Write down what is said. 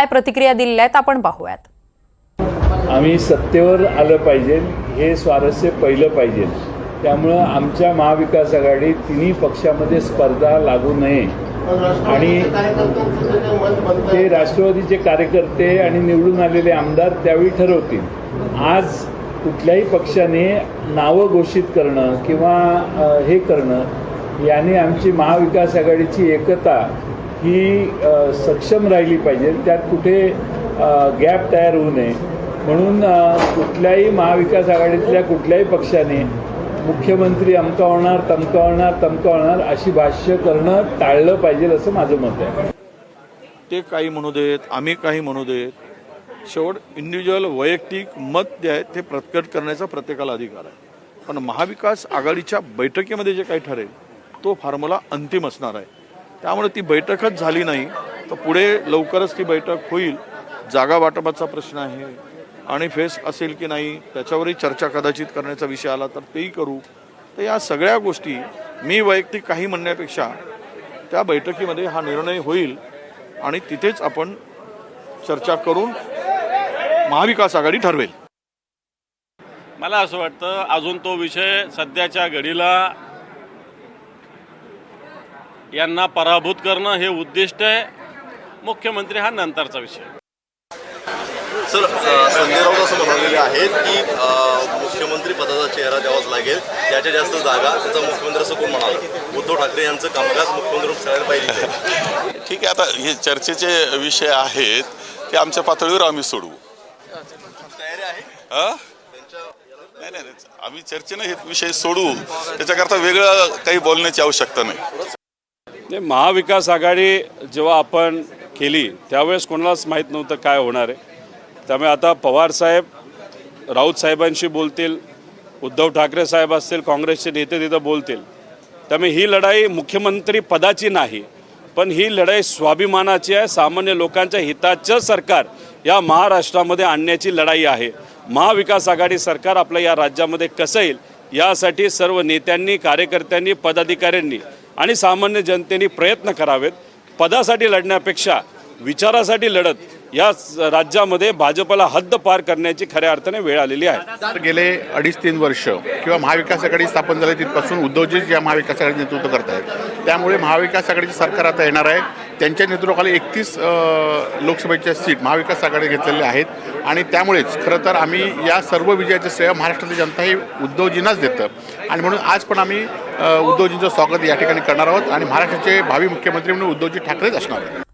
काय प्रतिक्रिया दिलेल्या आहेत आपण पाहूयात। आम्ही सत्तेवर आलं पाहिजे हे स्वारस्य पहिलं पाहिजे, त्यामुळं आमच्या महाविकास आघाडी तिन्ही पक्षामध्ये स्पर्धा लागू नये आणि ते राष्ट्रवादीचे कार्यकर्ते आणि निवडून आलेले आमदार त्यावेळी ठरवतील। आज कुठल्याही पक्षाने नावं घोषित करणं किंवा हे करणं याने आमची महाविकास आघाडीची एकता ही सक्षम राहिली पाहिजे, त्यात कुठे गॅप तयार होऊ नये म्हणून कुठल्याही महाविकास आघाडीतल्या कुठल्याही पक्षाने मुख्यमंत्री अमका होणार तमका होणार अशी भाष्य करणं टाळलं पाहिजे असं माझं मत आहे। ते काही म्हणू देत, आम्ही काही म्हणू देत, शेवट इंडिव्हिज्युअल वैयक्तिक मत जे आहे ते प्रकट करण्याचा प्रत्येकाला अधिकार आहे। पण महाविकास आघाडीच्या बैठकीमध्ये जे काही ठरेल तो फॉर्म्युला अंतिम असणार आहे। त्यामुळे ती बैठकच झाली नाही तर पुढे लवकरच ती बैठक होईल। जागा वाटपाचा प्रश्न आहे आणि फेस असेल की नाही त्याच्यावरही चर्चा कदाचित करण्याचा विषय आला तर तेही करू। तर या सगळ्या गोष्टी मी वैयक्तिक काही म्हणण्यापेक्षा त्या बैठकीमध्ये हा निर्णय होईल आणि तिथेच आपण चर्चा करून महाविकास आघाडी ठरवेल। मला असं वाटतं अजून तो विषय सध्याच्या घडीला यांना पराभूत करणं हे उद्दिष्ट आहे। मुख्यमंत्री हा नंतरचा विषय। सर, संजय राऊत असं म्हणालेले आहेत की मुख्यमंत्री पदाचा चेहरा द्यावाच लागेल, ज्याच्या जास्त जागा त्याचा मुख्यमंत्री असं कोण म्हणाला। उद्धव ठाकरे यांचं कामकाज मुख्यमंत्री करायला पाहिजे। ठीक आहे, आता हे चर्चेचे विषय आहेत ते आमच्या पातळीवर आम्ही सोडवू। तयारी आहे नाही, आम्ही चर्चेनं हे विषय सोडवू, त्याच्याकरता वेगळं काही बोलण्याची आवश्यकता नाही। महाविकास आघाडी जेव्हा आपण केली त्यावेळेस कोणालाच माहीत नव्हतं काय होणार आहे। त्यामुळे आता पवार साहेब राऊत साहेबांशी बोलतील, उद्धव ठाकरे साहेब असतील, काँग्रेसचे नेते तिथं बोलतील। त्यामुळे ही लढाई मुख्यमंत्री पदाची नाही, पण ही लढाई स्वाभिमानाची आहे। सामान्य लोकांच्या हिताचं सरकार या महाराष्ट्रामध्ये आणण्याची लढाई आहे। महाविकास आघाडी सरकार आपल्या या राज्यामध्ये कसं येईल यासाठी सर्व नेत्यांनी, कार्यकर्त्यांनी, पदाधिकाऱ्यांनी आणि सामान्य जनतेने प्रयत्न करावेत। पदासाठी लढण्यापेक्षा विचारासाठी लढत या राज्यामध्ये भाजपला हद्द पार करण्याची खऱ्या अर्थाने वेळ आलेली आहे। गेले 2.5-3 वर्ष किंवा महाविकास आघाडी स्थापन झाली तिथपासून उद्धवजी या महाविकास आघाडी नेतृत्व करत आहेत। त्यामुळे महाविकास आघाडीचे सरकार आता येणार आहे। त्यांच्या नेतृत्वाखाली 31 लोकसभेच्या सीट महाविकास आघाडी घेतलेल्या आहेत आणि त्यामुळेच खरं तर आम्ही या सर्व विजयाचं श्रेय महाराष्ट्रातली जनता ही उद्धवजींनाच देतं आणि म्हणून आज पण आम्ही उद्धवजींचं स्वागत या ठिकाणी करणार आहोत आणि महाराष्ट्राचे भावी मुख्यमंत्री म्हणून उद्धवजी ठाकरेच असणार आहेत।